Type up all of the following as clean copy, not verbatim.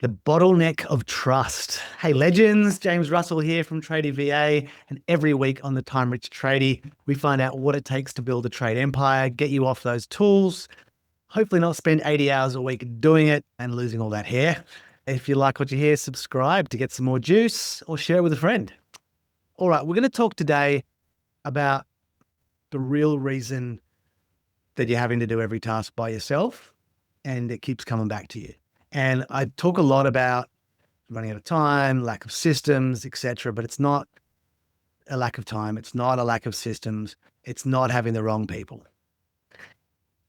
The Bottleneck of Trust. Hey, legends, James Russell here from TradieVA. And every week on the Time Rich Tradie, we find out what it takes to build a trade empire, get you off those tools, hopefully not spend 80 hours a week doing it and losing all that hair. If you like what you hear, subscribe to get some more juice or share it with a friend. All right, we're going to talk today about the real reason that you're having to do every task by yourself and it keeps coming back to you. And I talk a lot about running out of time, lack of systems, etc. But it's not a lack of time. It's not a lack of systems. It's not having the wrong people.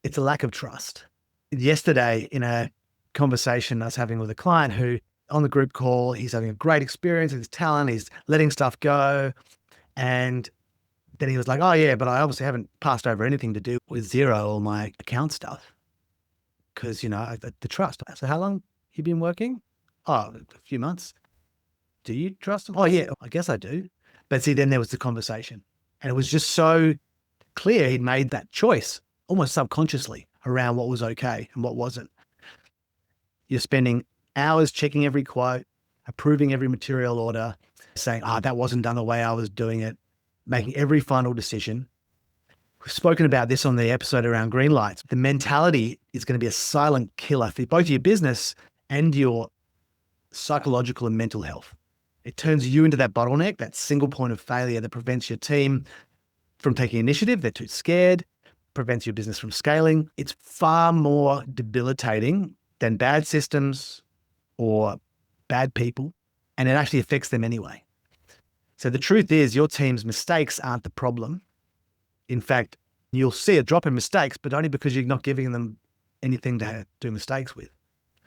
It's a lack of trust. Yesterday, in a conversation I was having with a client who, on the group call, he's having a great experience with his talent. He's letting stuff go. And then he was like, oh yeah, but I obviously haven't passed over anything to do with Xero or my account stuff. Because, the trust. So how long you been working? Oh, a few months. Do you trust him? Oh, yeah, I guess I do. But see, then there was the conversation. And it was just so clear he'd made that choice, almost subconsciously, around what was okay and what wasn't. You're spending hours checking every quote, approving every material order, saying, that wasn't done the way I was doing it, making every final decision. We've spoken about this on the episode around green lights. The mentality is going to be a silent killer for both your business and your psychological and mental health. It turns you into that bottleneck, that single point of failure that prevents your team from taking initiative. They're too scared, prevents your business from scaling. It's far more debilitating than bad systems or bad people, and it actually affects them anyway. So the truth is your team's mistakes aren't the problem. In fact, you'll see a drop in mistakes, but only because you're not giving them anything to do mistakes with.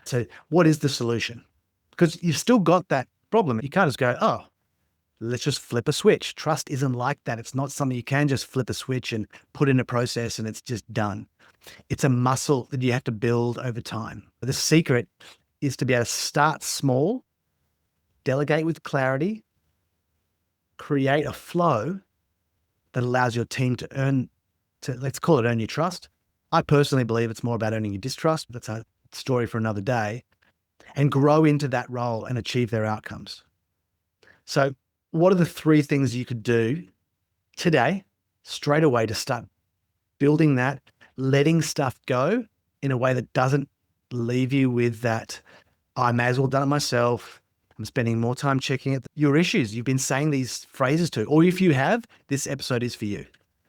So what is the solution? Because you've still got that problem. You can't just go, let's just flip a switch. Trust isn't like that. It's not something you can just flip a switch and put in a process and it's just done. It's a muscle that you have to build over time. The secret is to be able to start small, delegate with clarity, create a flow that allows your team to let's call it earn your trust. I personally believe it's more about earning your distrust. That's a story for another day, and grow into that role and achieve their outcomes. So what are the 3 things you could do today, straight away, to start building that, letting stuff go in a way that doesn't leave you with that, I may as well done it myself. I'm spending more time checking it. Your issues, you've been saying these phrases to, or if you have, this episode is for you.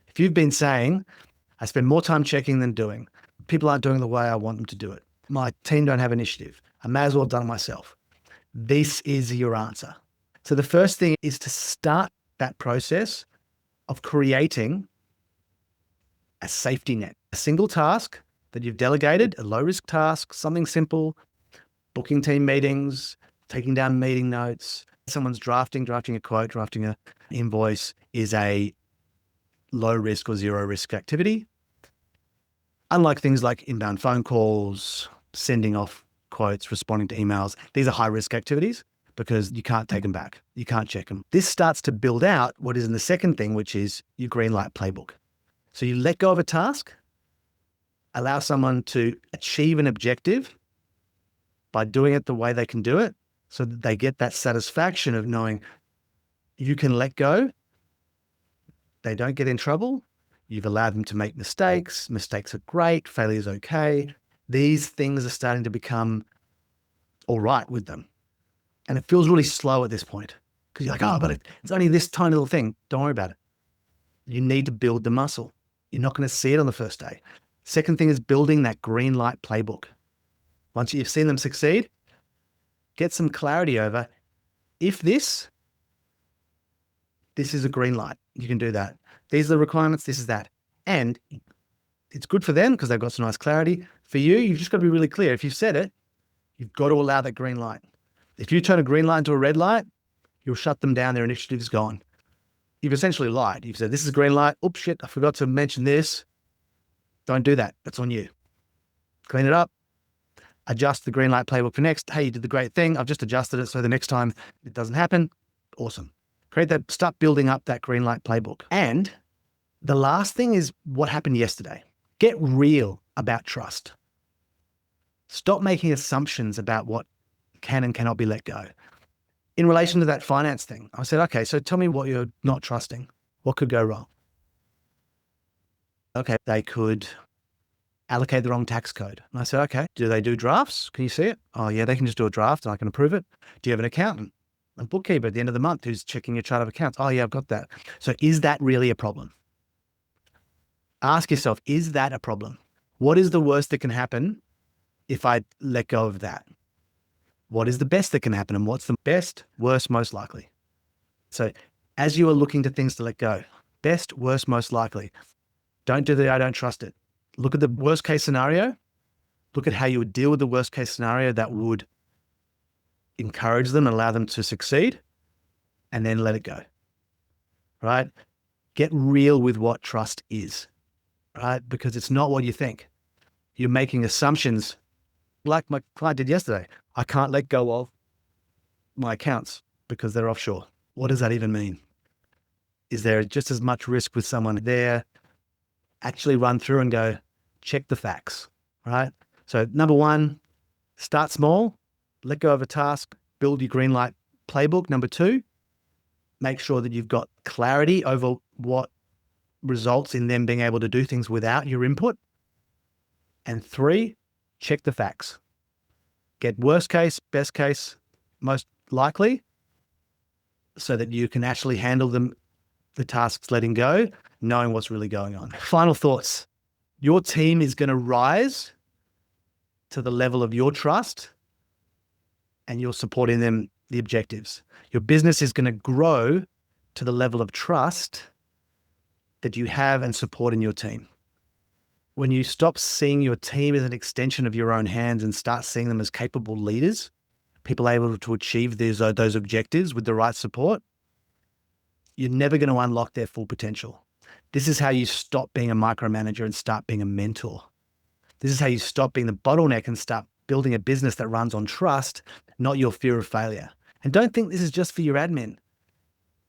If you've been saying, I spend more time checking than doing, people aren't doing the way I want them to do it, my team don't have initiative, I may as well have done it myself. This is your answer. So the first thing is to start that process of creating a safety net, a single task that you've delegated, a low risk task, something simple, booking team meetings, taking down meeting notes. Someone's drafting a quote, drafting an invoice is a low risk or zero risk activity. Unlike things like inbound phone calls, sending off quotes, responding to emails, these are high risk activities because you can't take them back. You can't check them. This starts to build out what is in the second thing, which is your green light playbook. So you let go of a task, allow someone to achieve an objective by doing it the way they can do it, so that they get that satisfaction of knowing you can let go. They don't get in trouble. You've allowed them to make mistakes. Mistakes are great. Failure is okay. These things are starting to become all right with them. And it feels really slow at this point because you're like, but it's only this tiny little thing. Don't worry about it. You need to build the muscle. You're not going to see it on the first day. Second thing is building that green light playbook. Once you've seen them succeed, get some clarity over if this is a green light. You can do that. These are the requirements. This is that. And it's good for them because they've got some nice clarity. For you, you've just got to be really clear. If you've said it, you've got to allow that green light. If you turn a green light into a red light, you'll shut them down. Their initiative is gone. You've essentially lied. You've said, this is a green light. Oops, shit, I forgot to mention this. Don't do that. That's on you. Clean it up. Adjust the green light playbook for next. Hey, you did the great thing. I've just adjusted it so the next time it doesn't happen. Awesome. Create that, start building up that green light playbook. And the last thing is what happened yesterday. Get real about trust. Stop making assumptions about what can and cannot be let go. In relation to that finance thing, I said, okay, so tell me what you're not trusting. What could go wrong? Okay, they could allocate the wrong tax code. And I said, okay, do they do drafts? Can you see it? Oh yeah, they can just do a draft and I can approve it. Do you have an accountant, a bookkeeper at the end of the month who's checking your chart of accounts? Oh yeah, I've got that. So is that really a problem? Ask yourself, is that a problem? What is the worst that can happen if I let go of that? What is the best that can happen? And what's the best, worst, most likely? So as you are looking to things to let go, best, worst, most likely, don't do the I don't trust it. Look at the worst case scenario. Look at how you would deal with the worst case scenario that would encourage them and allow them to succeed, and then let it go, right? Get real with what trust is, right? Because it's not what you think. You're making assumptions like my client did yesterday. I can't let go of my accounts because they're offshore. What does that even mean? Is there just as much risk with someone there? Actually run through and go, check the facts, right? So number one, start small, let go of a task, build your green light playbook. Number two, make sure that you've got clarity over what results in them being able to do things without your input. And three, check the facts. Get worst case, best case, most likely, so that you can actually handle the tasks letting go, knowing what's really going on. Final thoughts. Your team is going to rise to the level of your trust and you're supporting them, the objectives. Your business is going to grow to the level of trust that you have and support in your team. When you stop seeing your team as an extension of your own hands and start seeing them as capable leaders, people able to achieve those objectives with the right support, you're never going to unlock their full potential. This is how you stop being a micromanager and start being a mentor. This is how you stop being the bottleneck and start building a business that runs on trust, not your fear of failure. And don't think this is just for your admin.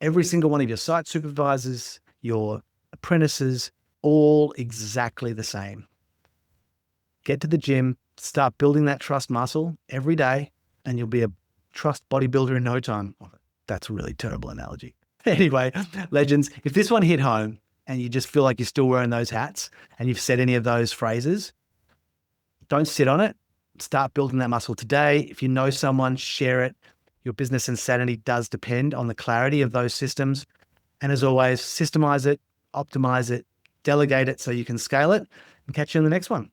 Every single one of your site supervisors, your apprentices, all exactly the same. Get to the gym, start building that trust muscle every day, and you'll be a trust bodybuilder in no time. That's a really terrible analogy. Anyway, legends, if this one hit home and you just feel like you're still wearing those hats and you've said any of those phrases, don't sit on it. Start building that muscle today. If you know someone, share it. Your business insanity does depend on the clarity of those systems. And as always, systemize it, optimize it, delegate it so you can scale it, and catch you in the next one.